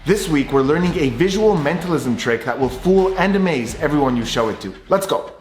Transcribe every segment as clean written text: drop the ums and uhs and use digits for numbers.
This week, we're learning a visual mentalism trick that will fool and amaze everyone you show it to. Let's go.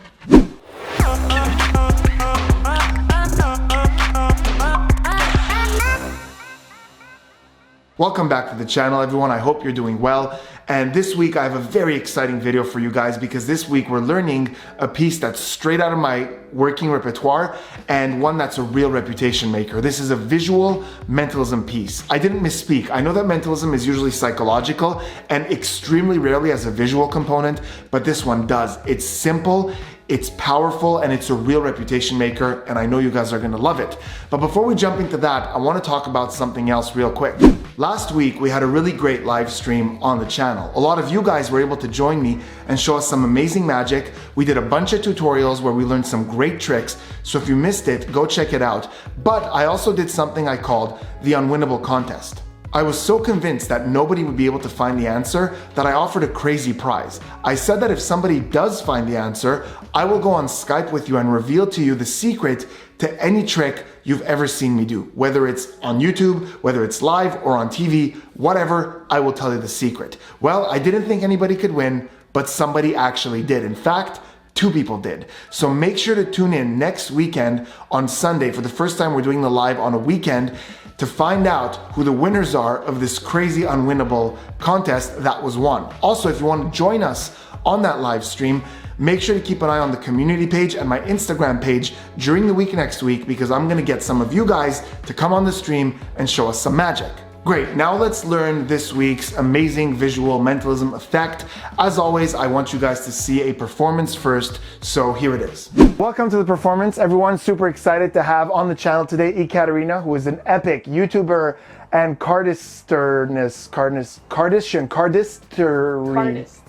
Welcome back to the channel, everyone. I hope you're doing well. And this week I have a very exciting video for you guys because this week we're learning a piece that's straight out of my working repertoire and one that's a real reputation maker. This is a visual mentalism piece. I didn't misspeak. I know that mentalism is usually psychological and extremely rarely has a visual component, but this one does. It's simple, it's powerful, and it's a real reputation maker, and I know you guys are gonna love it. But before we jump into that, I wanna talk about something else real quick. Last week, we had a really great live stream on the channel. A lot of you guys were able to join me and show us some amazing magic. We did a bunch of tutorials where we learned some great tricks, so if you missed it, go check it out. But I also did something I called the Unwinnable Contest. I was so convinced that nobody would be able to find the answer that I offered a crazy prize. I said that if somebody does find the answer, I will go on Skype with you and reveal to you the secret to any trick you've ever seen me do. Whether it's on YouTube, whether it's live or on TV, whatever, I will tell you the secret. Well, I didn't think anybody could win, but somebody actually did. In fact, 2 people did. So make sure to tune in next weekend on Sunday. For the first time, we're doing the live on a weekend to find out who the winners are of this crazy unwinnable contest that was won. Also, if you want to join us on that live stream, make sure to keep an eye on the community page and my Instagram page during the week next week because I'm gonna get some of you guys to come on the stream and show us some magic. Great, now let's learn this week's amazing visual mentalism effect. As always, I want you guys to see a performance first, so here it is. Welcome to the performance, everyone. Super excited to have on the channel today Ekaterina, who is an epic YouTuber and cardist.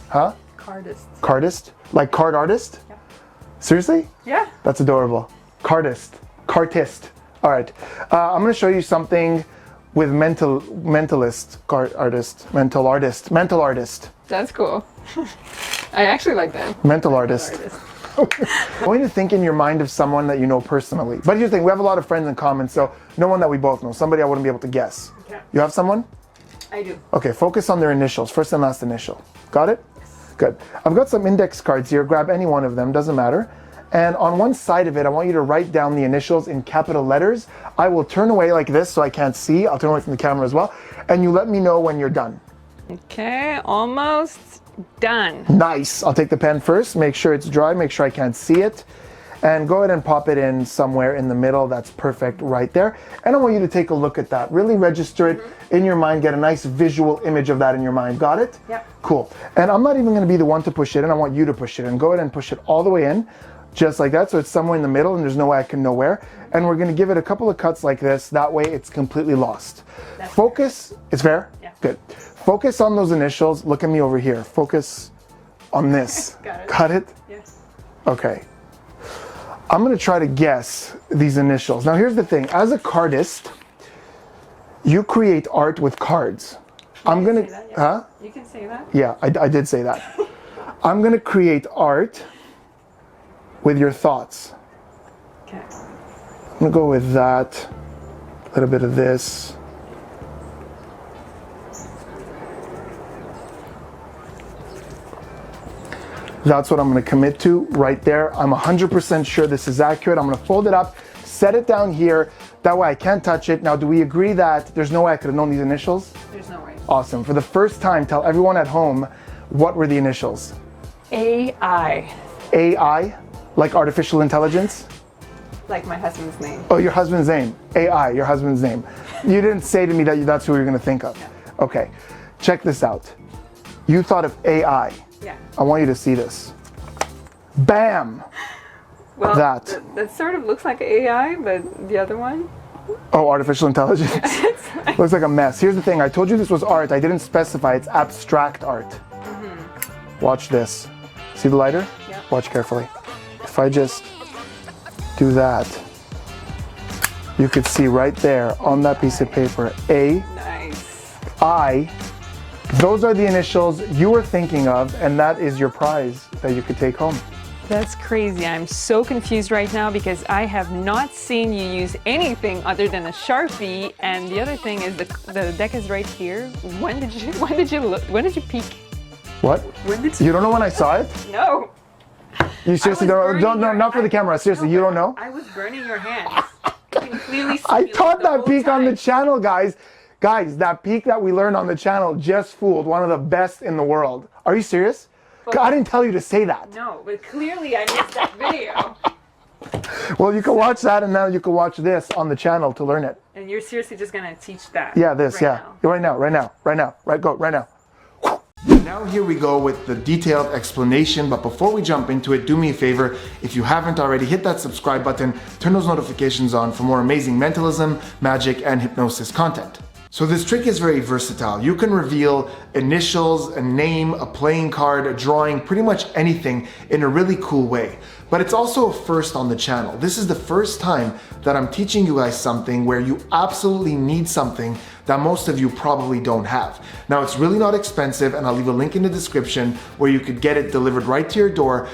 Huh? Cardist? Like card artist? Yeah. Mentalism? Yeah. That's adorable. Cartist. All right, I'm gonna show you something with mental artist. That's cool. I actually like that. Mental artist. I want you to think in your mind of someone that you know personally. But here's the thing, we have a lot of friends in common, so no one that we both know. Somebody I wouldn't be able to guess. Okay. You have someone? I do. Okay, focus on their initials, first and last initial. Got it? Yes. Good. I've got some index cards here. Grab any one of them, doesn't matter. And on one side of it, I want you to write down the initials in capital letters. I will turn away like this so I can't see. I'll turn away from the camera as well. And you let me know when you're done. Okay, almost done. Nice. I'll take the pen first, make sure it's dry, make sure I can't see it. And go ahead and pop it in somewhere in the middle. That's perfect right there. And I want you to take a look at that. Really register it in your mind. Get a nice visual image of that in your mind. Got it? Yep. Cool. And I'm not even going to be the one to push it in. I want you to push it in. Go ahead and push it all the way in. Just like that, so it's somewhere in the middle and there's no way I can know where. And we're gonna give it a couple of cuts like this, that way it's completely lost. That's Focus, fair. It's fair? Yeah. Good. Focus on those initials, look at me over here. Focus on this. Got it. Got it? Yes. Okay. I'm gonna try to guess these initials. Now here's the thing, as a cardist, you create art with cards. I'm gonna, say that, yeah. huh? You can say that? Yeah, I did say that. I'm gonna create art with your thoughts. Okay. I'm gonna go with that, a little bit of this. That's what I'm gonna commit to right there. I'm 100% sure this is accurate. I'm gonna fold it up, set it down here. That way I can't touch it. Now, do we agree that there's no way I could have known these initials? There's no way. Awesome. For the first time, tell everyone at home, what were the initials? AI. AI? Like artificial intelligence? Like my husband's name. Oh, your husband's name. AI, your husband's name. You didn't say to me that that's who you're going to think of. Yeah. Okay, check this out. You thought of AI. Yeah. I want you to see this. Bam! Well, that. That sort of looks like AI, but the other one? Oh, artificial intelligence. Looks like a mess. Here's the thing. I told you this was art. I didn't specify. It's abstract art. Mm-hmm. Watch this. See the lighter? Yeah. Watch carefully. If I just do that, you could see right there on that piece of paper, A, nice. I. Those are the initials you were thinking of, and that is your prize that you could take home. That's crazy. I'm so confused right now because I have not seen you use anything other than a Sharpie. And the other thing is the deck is right here. When did you peek? What? When did You don't know when I saw it? No. You seriously don't? No, not for the camera. Seriously, you don't know? I was burning your hands. You can clearly see I you taught the that whole peek on the time. channel, guys. Guys, that peek that we learned on the channel just fooled one of the best in the world. Are you serious? I didn't tell you to say that. No, but clearly I missed that video. Well, you can watch that, and now you can watch this on the channel to learn it. And you're seriously just gonna teach that? Yeah, this, right yeah. now. Right now. Right now. Now here we go with the detailed explanation, but before we jump into it, do me a favor, if you haven't already, hit that subscribe button, turn those notifications on for more amazing mentalism, magic, and hypnosis content. So this trick is very versatile. You can reveal initials, a name, a playing card, a drawing, pretty much anything in a really cool way. But it's also a first on the channel. This is the first time that I'm teaching you guys something where you absolutely need something that most of you probably don't have. Now it's really not expensive, and I'll leave a link in the description where you could get it delivered right to your door.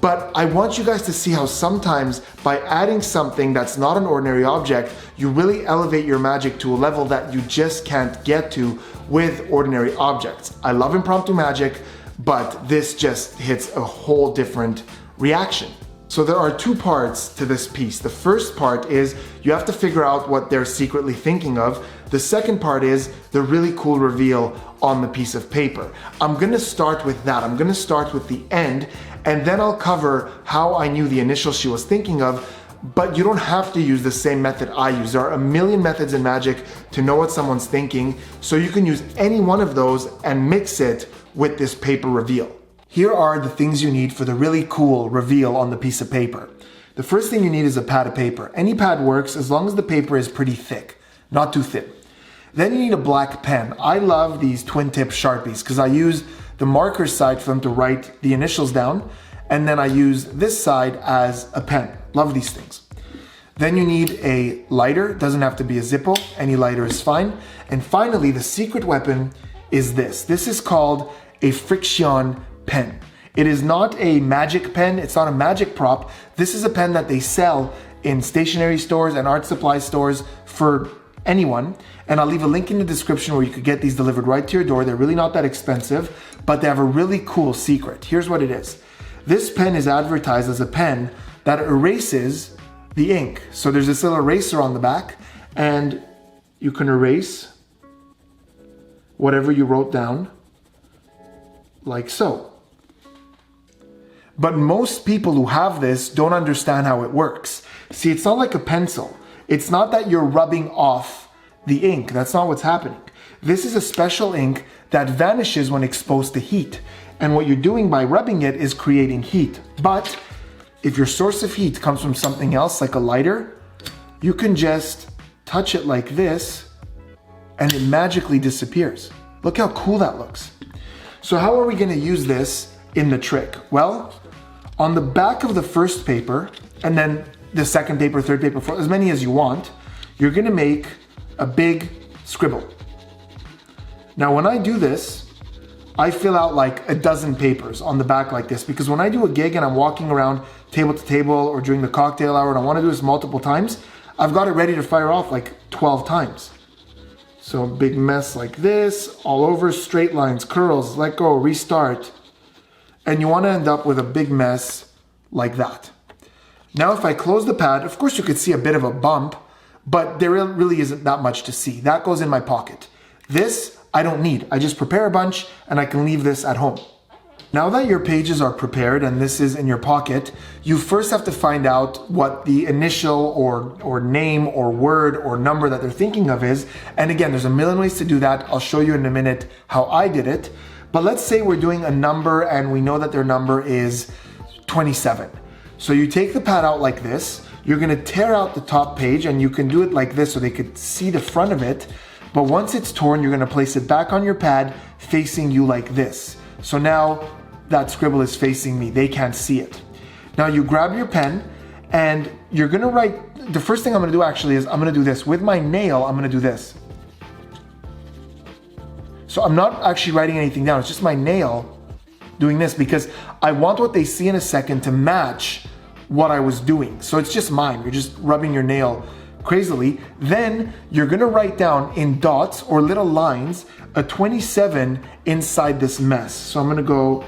But I want you guys to see how sometimes by adding something that's not an ordinary object, you really elevate your magic to a level that you just can't get to with ordinary objects. I love impromptu magic, but this just hits a whole different reaction. So there are two parts to this piece. The first part is you have to figure out what they're secretly thinking of. The second part is the really cool reveal on the piece of paper. I'm gonna start with that. I'm gonna start with the end, and then I'll cover how I knew the initial she was thinking of, but you don't have to use the same method I use. There are a million methods in magic to know what someone's thinking, so you can use any one of those and mix it with this paper reveal. Here are the things you need for the really cool reveal on the piece of paper. The first thing you need is a pad of paper. Any pad works as long as the paper is pretty thick, not too thin. Then you need a black pen. I love these twin tip Sharpies because I use the marker side for them to write the initials down, and then I use this side as a pen. Love these things. Then you need a lighter. Doesn't have to be a Zippo. Any lighter is fine. And finally, the secret weapon is this. This is called a friction pen. It is not a magic pen. It's not a magic prop. This is a pen that they sell in stationery stores and art supply stores for anyone. And I'll leave a link in the description where you could get these delivered right to your door. They're really not that expensive, but they have a really cool secret. Here's what it is. This pen is advertised as a pen that erases the ink. So there's this little eraser on the back, and you can erase whatever you wrote down, like so. But most people who have this don't understand how it works. See, it's not like a pencil. It's not that you're rubbing off the ink. That's not what's happening. This is a special ink that vanishes when exposed to heat. And what you're doing by rubbing it is creating heat. But if your source of heat comes from something else, like a lighter, you can just touch it like this and it magically disappears. Look how cool that looks. So how are we going to use this in the trick? Well, on the back of the first paper, and then the second paper, third paper, fourth, as many as you want, you're going to make a big scribble. Now, when I do this, I fill out like a dozen papers on the back like this, because when I do a gig and I'm walking around table to table or during the cocktail hour and I want to do this multiple times, I've got it ready to fire off like 12 times. So a big mess like this, all over, straight lines, curls, let go, restart. And you want to end up with a big mess like that. Now, if I close the pad, of course you could see a bit of a bump, but there really isn't that much to see. That goes in my pocket. This, I don't need. I just prepare a bunch and I can leave this at home. Now that your pages are prepared and this is in your pocket, you first have to find out what the initial or name or word or number that they're thinking of is. And again, there's a million ways to do that. I'll show you in a minute how I did it. But let's say we're doing a number and we know that their number is 27. So you take the pad out like this. You're gonna tear out the top page, and you can do it like this so they could see the front of it. But once it's torn, you're gonna place it back on your pad facing you like this. So now that scribble is facing me, they can't see it. Now you grab your pen and you're gonna write, the first thing I'm gonna do actually is I'm gonna do this. With my nail, I'm gonna do this. So I'm not actually writing anything down, it's just my nail doing this because I want what they see in a second to match what I was doing. So it's just mine. You're just rubbing your nail crazily. Then you're gonna write down in dots or little lines a 27 inside this mess. So I'm gonna go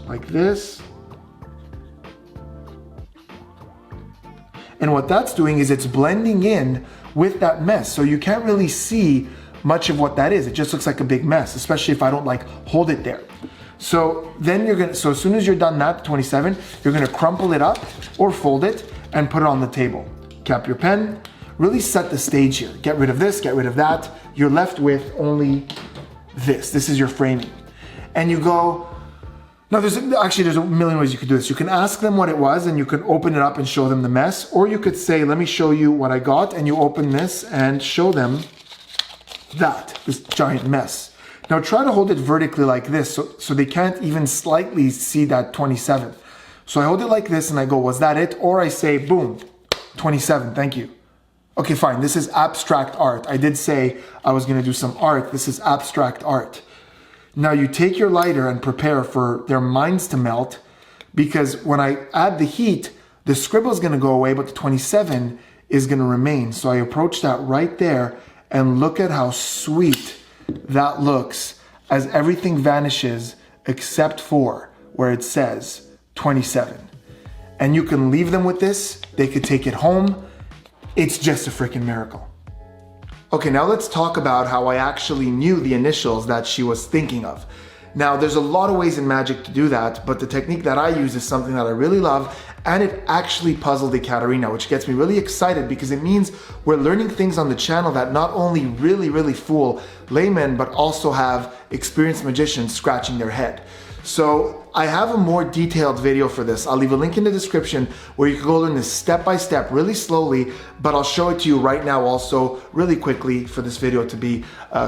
like this. And what that's doing is it's blending in with that mess. So you can't really see much of what that is. It just looks like a big mess, especially if I don't like hold it there. So then so as soon as you're done that, 27, you're gonna crumple it up or fold it and put it on the table. Cap your pen, really set the stage here. Get rid of this, get rid of that. You're left with only this. This is your framing. And you go, now there's a million ways you could do this. You can ask them what it was and you can open it up and show them the mess, or you could say, let me show you what I got, and you open this and show them this giant mess. Now try to hold it vertically like this so they can't even slightly see that 27. So I hold it like this and I go, was that it? Or I say, boom, 27, thank you. Okay, fine, this is abstract art. I did say I was gonna do some art. This is abstract art. Now you take your lighter and prepare for their minds to melt, because when I add the heat, the scribble is gonna go away, but the 27 is gonna remain. So I approach that right there and look at how sweet that looks as everything vanishes except for where it says 27. And you can leave them with this. They could take it home. It's just a freaking miracle. Okay, now let's talk about how I actually knew the initials that she was thinking of. Now, there's a lot of ways in magic to do that, but the technique that I use is something that I really love, and it actually puzzled Ekaterina, which gets me really excited because it means we're learning things on the channel that not only really fool laymen, but also have experienced magicians scratching their head. So I have a more detailed video for this. I'll leave a link in the description where you can go learn this step by step, really slowly, but I'll show it to you right now also really quickly for this video to be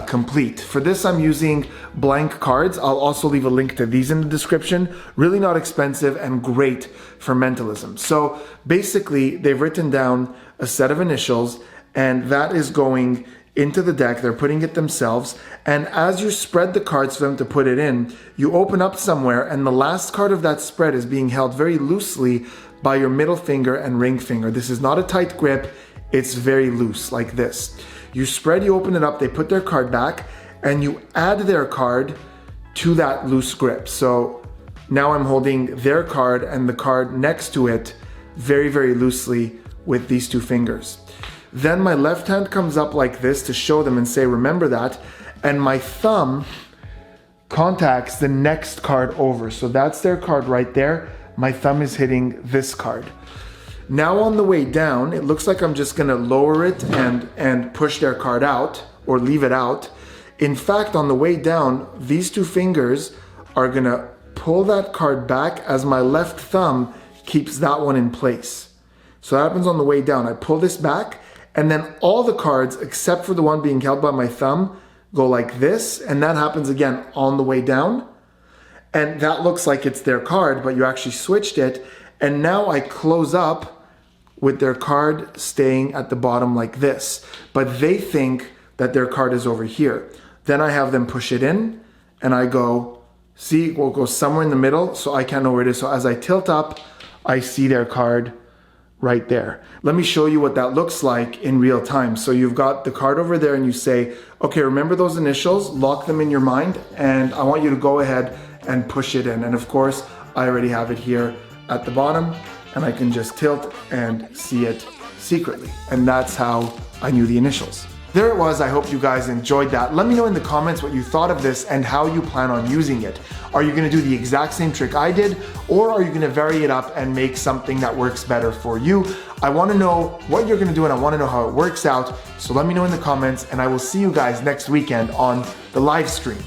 complete. For this, I'm using blank cards. I'll also leave a link to these in the description. Really not expensive and great for mentalism. So basically, they've written down a set of initials, and that is going into the deck. They're putting it themselves, and as you spread the cards for them to put it in, you open up somewhere, and the last card of that spread is being held very loosely by your middle finger and ring finger. This is not a tight grip, it's very loose, like this. You spread, you open it up, they put their card back, and you add their card to that loose grip. So now I'm holding their card and the card next to it very loosely with these two fingers. Then my left hand comes up like this to show them and say, remember that. And my thumb contacts the next card over. So that's their card right there. My thumb is hitting this card. Now on the way down, it looks like I'm just gonna lower it and push their card out or leave it out. In fact, on the way down, these two fingers are gonna pull that card back as my left thumb keeps that one in place. So that happens on the way down. I pull this back, and then all the cards, except for the one being held by my thumb, go like this, and that happens again on the way down. And that looks like it's their card, but you actually switched it. And now I close up with their card staying at the bottom like this. But they think that their card is over here. Then I have them push it in, and I go, see, we'll go somewhere in the middle, so I can't know where it is. So as I tilt up, I see their card right there. Let me show you what that looks like in real time. So you've got the card over there and you say, okay, remember those initials, lock them in your mind, and I want you to go ahead and push it in. And of course, I already have it here at the bottom, and I can just tilt and see it secretly. And that's how I knew the initials. There it was. I hope you guys enjoyed that. Let me know in the comments what you thought of this and how you plan on using it. Are you gonna do the exact same trick I did, or are you gonna vary it up and make something that works better for you? I wanna know what you're gonna do, and I wanna know how it works out. So let me know in the comments, and I will see you guys next weekend on the live stream.